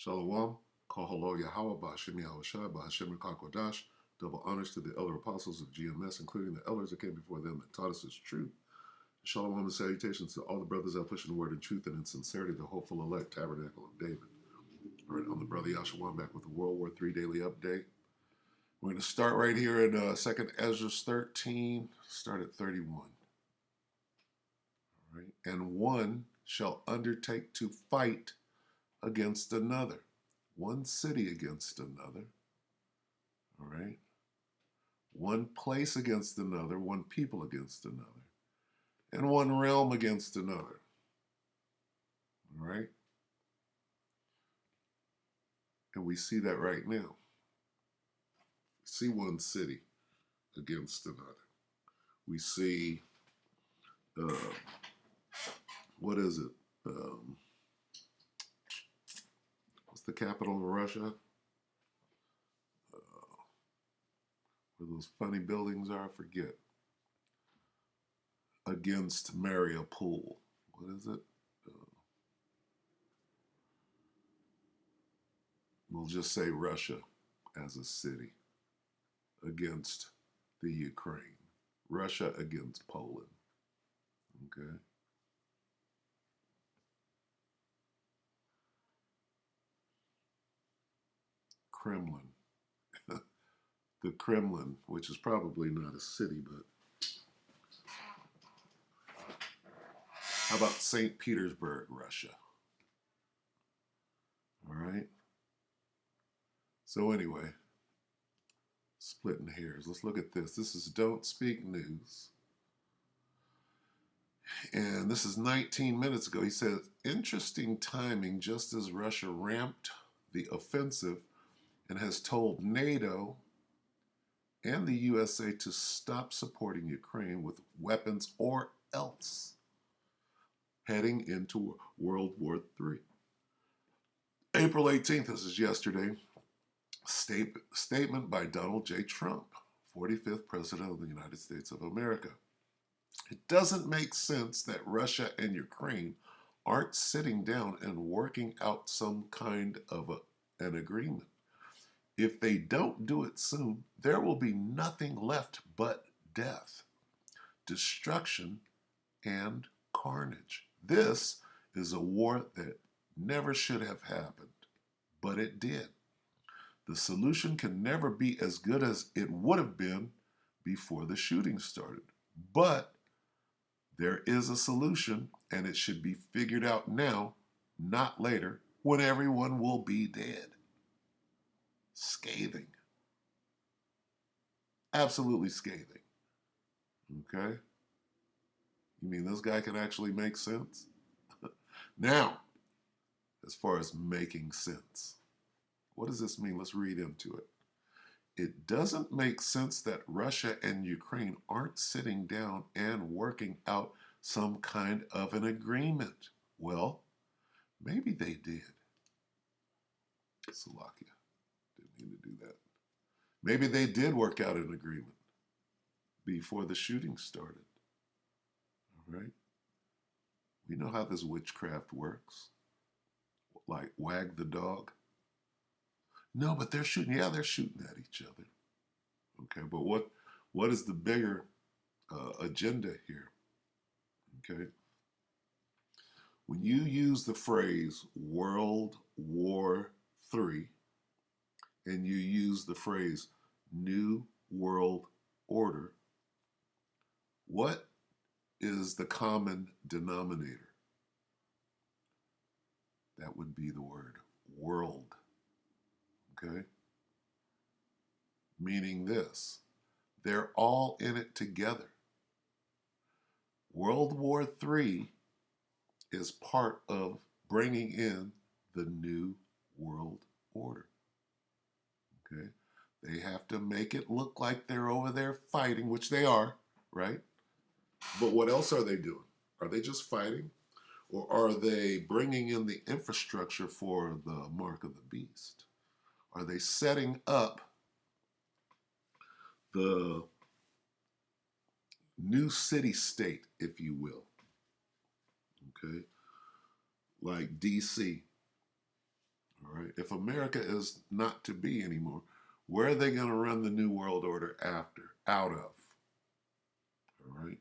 Shalom, Kahalo Yahweh, Ba'ashem Yahushua, Ba'ashem Kodash. Double honors to the elder apostles of GMS, including the elders that came before them that taught us its truth. Shalom and salutations to all the brothers that push the word in truth and in sincerity, the hopeful elect tabernacle of David. All right, I'm the brother Yahshua, back with the WW3 Daily update. We're going to start right here in 2nd Ezra 13, start at 31. All right, and one shall undertake to fight against another, one city against another, all right? One place against another, one people against another, and one realm against another, all right? And we see that right now. We see one city against another. We see, what is it? What's the capital of Russia? Where those funny buildings are, I forget. Against Mariupol. What is it? We'll just say Russia as a city against the Ukraine. Russia against Poland. Okay. Kremlin. The Kremlin, which is probably not a city, but how about St. Petersburg, Russia? All right. So anyway, splitting hairs. Let's look at this. This is Don't Speak News. And this is 19 minutes ago. He says, interesting timing just as Russia ramped the offensive and has told NATO and the USA to stop supporting Ukraine with weapons or else, heading into World War III. April 18th, this is yesterday, statement by Donald J. Trump, 45th President of the United States of America. It doesn't make sense that Russia and Ukraine aren't sitting down and working out some kind of an agreement. If they don't do it soon, there will be nothing left but death, destruction, and carnage. This is a war that never should have happened, but it did. The solution can never be as good as it would have been before the shooting started. But there is a solution, and it should be figured out now, not later, when everyone will be dead. Scathing. Absolutely scathing. Okay? You mean this guy can actually make sense? Now, as far as making sense, what does this mean? Let's read into it. It doesn't make sense that Russia and Ukraine aren't sitting down and working out some kind of an agreement. Well, maybe they did. Slovakia. Didn't mean to do that. Maybe they did work out an agreement before the shooting started. All right? We know how this witchcraft works. Like wag the dog. No, but they're shooting. Yeah, they're shooting at each other. Okay, but what is the bigger agenda here? Okay. When you use the phrase World War III and you use the phrase New World Order, what is the common denominator? That would be the word world. Okay? Meaning this, they're all in it together. World War III is part of bringing in the New World Order. Okay? They have to make it look like they're over there fighting, which they are, right? But what else are they doing? Are they just fighting? Or are they bringing in the infrastructure for the mark of the beast? Are they setting up the new city-state, if you will? Okay? Like DC, all right? Right? If America is not to be anymore, where are they going to run the New World Order out of? All right.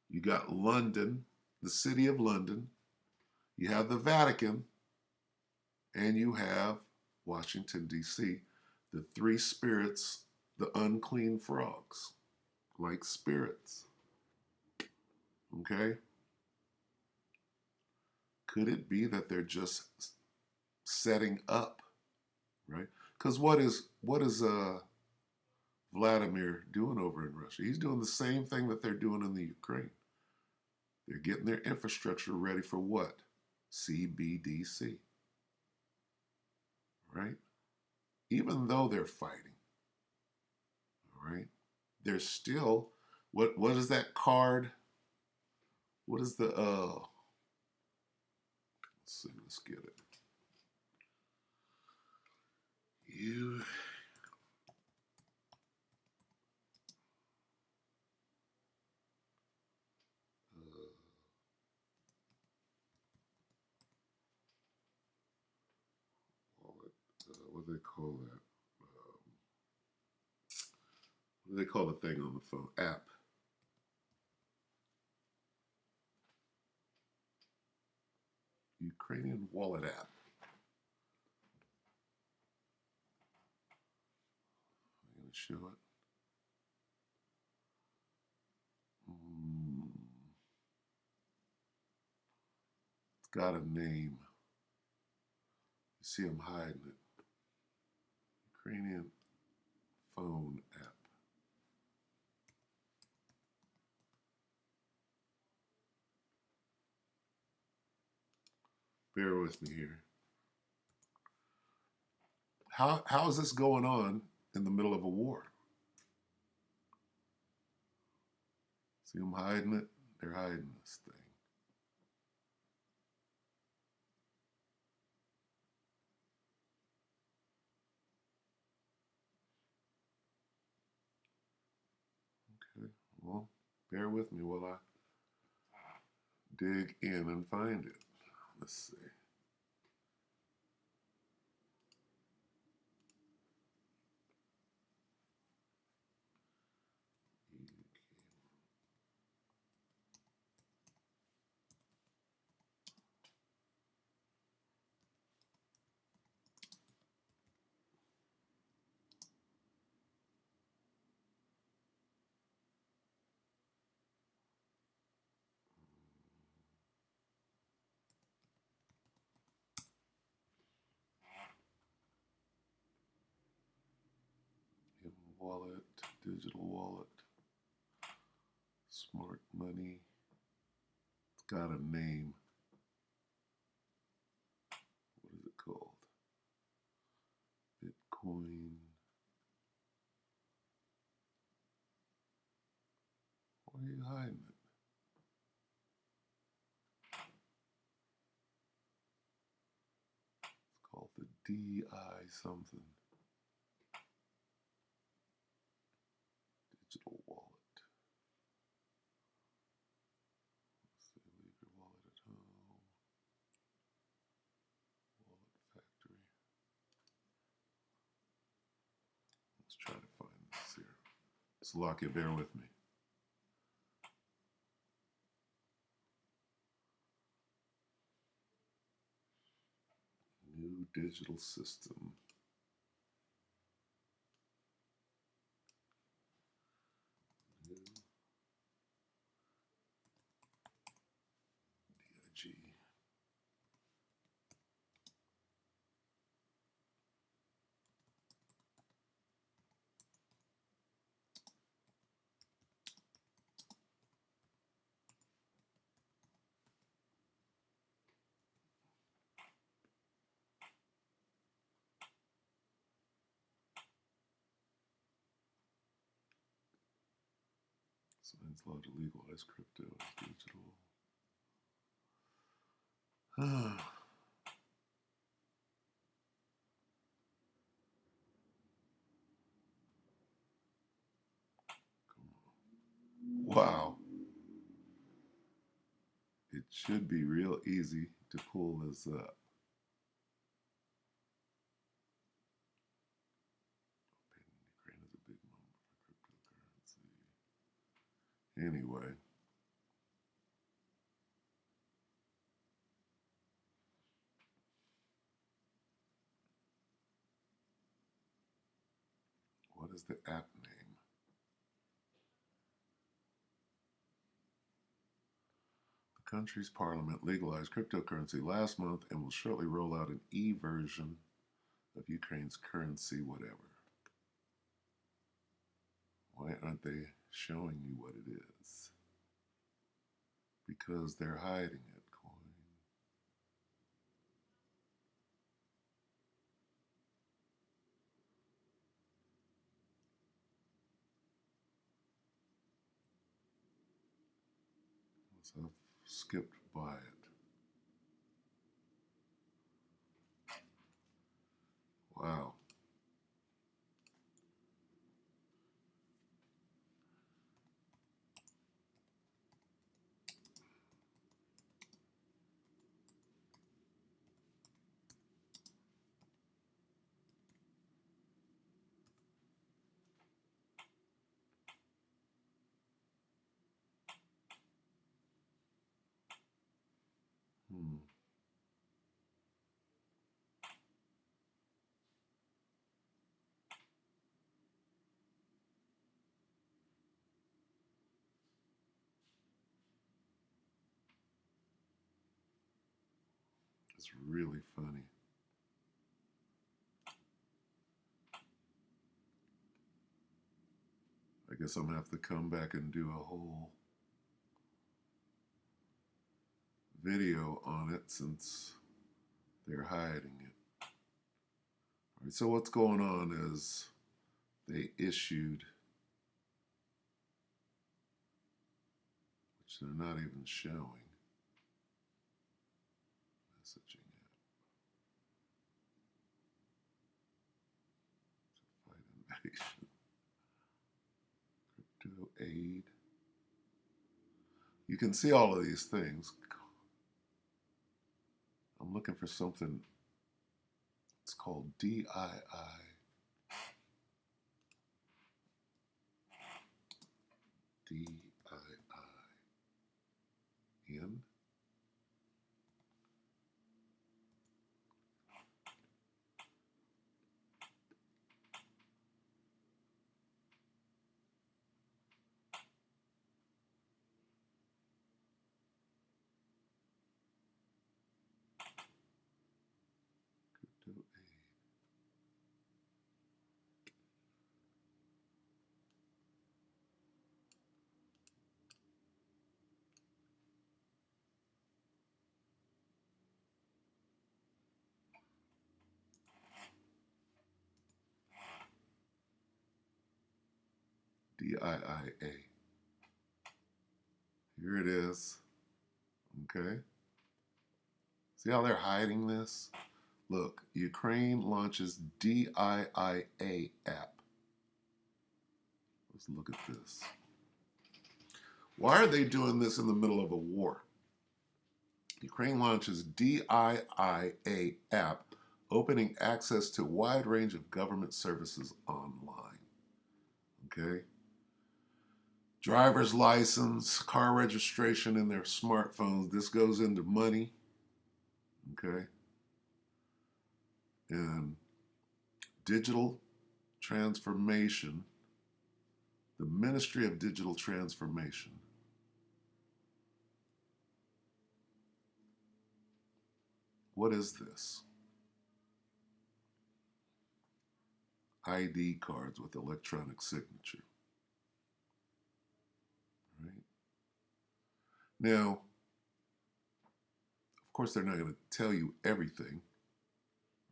You got London, the city of London, you have the Vatican, and you have Washington, D.C., the three spirits, the unclean frogs, like spirits. Okay? Could it be that they're just setting up, right? Because what is Vladimir doing over in Russia? He's doing the same thing that they're doing in the Ukraine. They're getting their infrastructure ready for what? CBDC, right? Even though they're fighting, all right, they're still what is that card? What is the let's see, let's get it. You wallet, what do they call that? What do they call the thing on the phone? App. Ukrainian wallet app. I'm going to show it. It's got a name. You see, I'm hiding it. Ukrainian phone app. Bear with me here. How is this going on in the middle of a war? See them hiding it? They're hiding this thing. Okay, well, bear with me while I dig in and find it. Let's see. Wallet, digital wallet, smart money. It's got a name. What is it called? Bitcoin. Why are you hiding it? It's called the DI something. Digital wallet. Let's see, leave your wallet at home. Wallet factory. Let's try to find this here. Slovakia, bear with me. New digital system. New DIG. Signs law to legalize crypto as digital. Wow. It should be real easy to pull this up. Anyway. What is the app name? The country's parliament legalized cryptocurrency last month and will shortly roll out an e-version of Ukraine's currency, whatever. Why aren't they showing you what it is? Because they're hiding it, coin. So I've skipped by it. Wow. Hmm. It's really funny. I guess I'm gonna have to come back and do a whole video on it since they're hiding it. All right, so what's going on is they issued, which they're not even showing, messaging app, fight invasion, crypto aid. You can see all of these things. I'm looking for something. It's called DII. DIIN. Crypto aid. DIIA. Here it is. Okay. See how they're hiding this? Look, Ukraine launches DIIA app. Let's look at this. Why are they doing this in the middle of a war? Ukraine launches DIIA app, opening access to a wide range of government services online. Okay? Driver's license, car registration in their smartphones. This goes into money. Okay? And digital transformation, the Ministry of Digital Transformation. What is this? ID cards with electronic signature. Right? Now, of course, they're not going to tell you everything,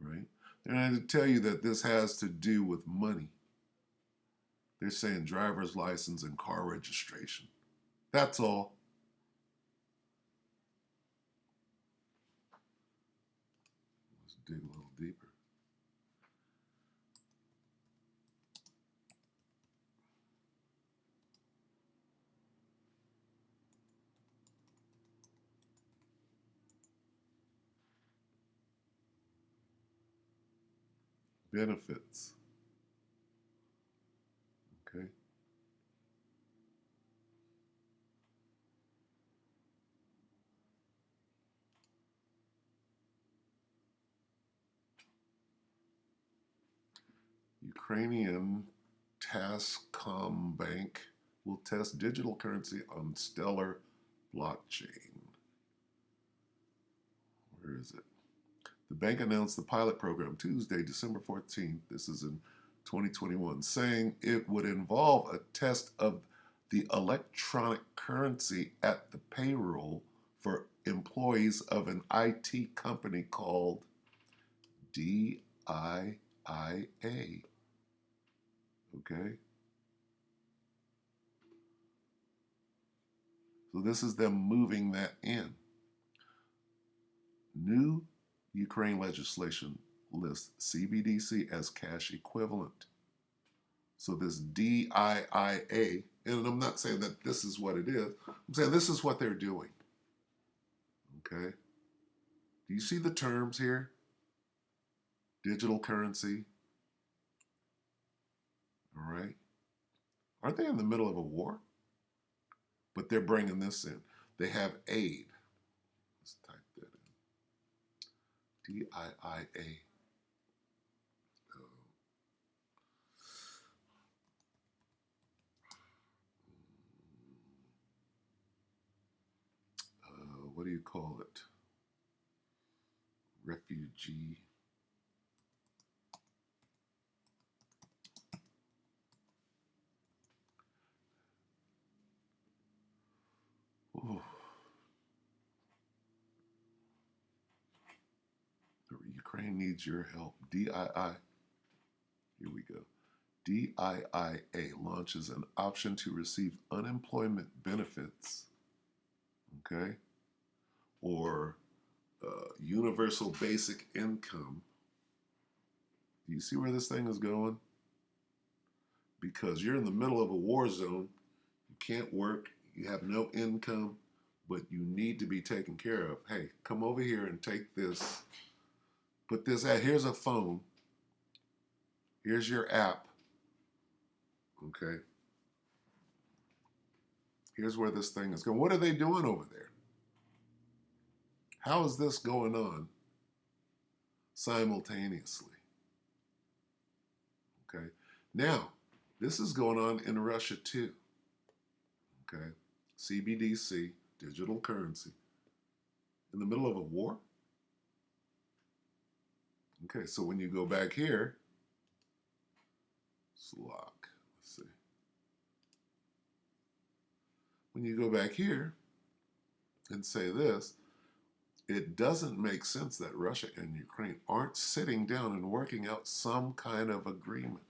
right? They're not going to tell you that this has to do with money. They're saying driver's license and car registration. That's all. Let's dig a little deeper. Benefits. Okay. Ukrainian Tascombank will test digital currency on Stellar blockchain. Where is it? The bank announced the pilot program Tuesday, December 14th. This is in 2021, saying it would involve a test of the electronic currency at the payroll for employees of an IT company called DIIA. Okay? So this is them moving that in. New Ukraine legislation lists CBDC as cash equivalent. So this DIIA, and I'm not saying that this is what it is, I'm saying this is what they're doing. Okay? Do you see the terms here? Digital currency. All right? Aren't they in the middle of a war? But they're bringing this in. They have aid. Let's type that in. DIIA. What do you call it? Refugee. Oh. Ukraine needs your help. DII. Here we go. DIIA launches an option to receive unemployment benefits, okay, or universal basic income. Do you see where this thing is going? Because you're in the middle of a war zone, you can't work, you have no income, but you need to be taken care of. Hey, come over here and take this. Put this out. Here's a phone. Here's your app. Okay. Here's where this thing is going. What are they doing over there? How is this going on simultaneously? Okay. Now, this is going on in Russia too. Okay. CBDC, digital currency. In the middle of a war? Okay, so when you go back here, Slock, let's see. When you go back here and say this, it doesn't make sense that Russia and Ukraine aren't sitting down and working out some kind of agreement.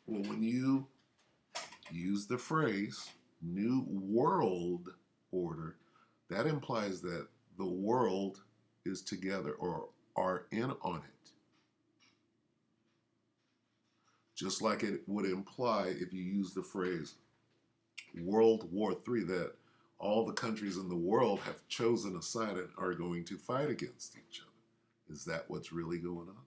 Well, when you use the phrase New World Order, that implies that the world is together or are in on it. Just like it would imply if you use the phrase World War III, that all the countries in the world have chosen a side and are going to fight against each other. Is that what's really going on?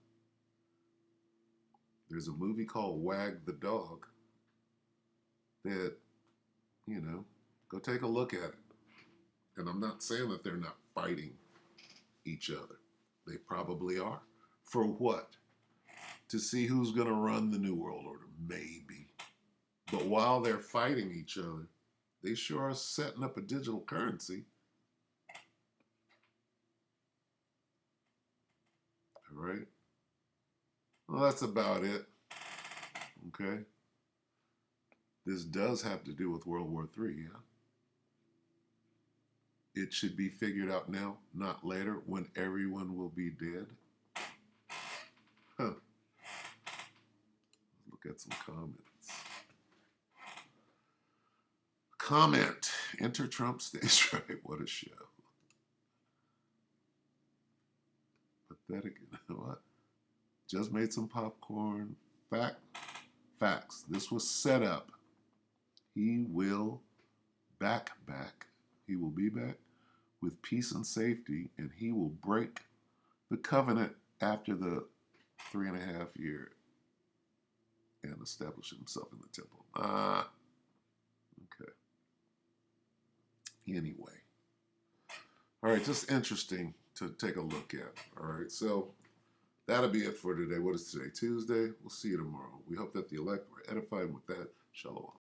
There's a movie called Wag the Dog that, you know, go take a look at it. And I'm not saying that they're not fighting each other. They probably are. For what? To see who's going to run the New World Order, maybe. But while they're fighting each other, they sure are setting up a digital currency. All right? Well, that's about it. Okay? This does have to do with World War III, yeah? It should be figured out now, not later, when everyone will be dead. Huh. Look at some comments. Comment. Enter Trump stage right. What a show. Pathetic. What? Just made some popcorn. Facts. This was set up. He will back. He will be back with peace and safety, and he will break the covenant after the 3.5 year and establish himself in the temple. Okay. Anyway. All right, just interesting to take a look at. All right, so That'll be it for today. What is today? Tuesday. We'll see you tomorrow. We hope that the elect were edified with that. Shalom.